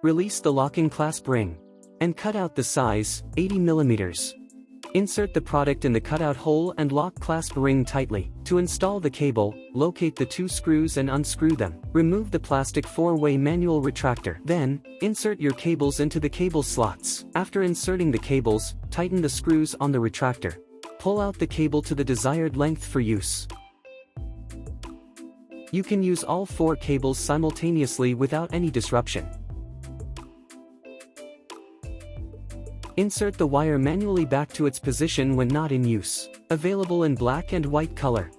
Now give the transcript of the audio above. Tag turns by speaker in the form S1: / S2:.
S1: Release the locking clasp ring. And cut out the size, 80 mm. Insert the product in the cutout hole and lock clasp ring tightly. To install the cable, locate the 2 screws and unscrew them. Remove the plastic 4-way manual retractor. Then, insert your cables into the cable slots. After inserting the cables, tighten the screws on the retractor. Pull out the cable to the desired length for use. You can use all 4 cables simultaneously without any disruption. Insert the wire manually back to its position when not in use. Available in black and white color.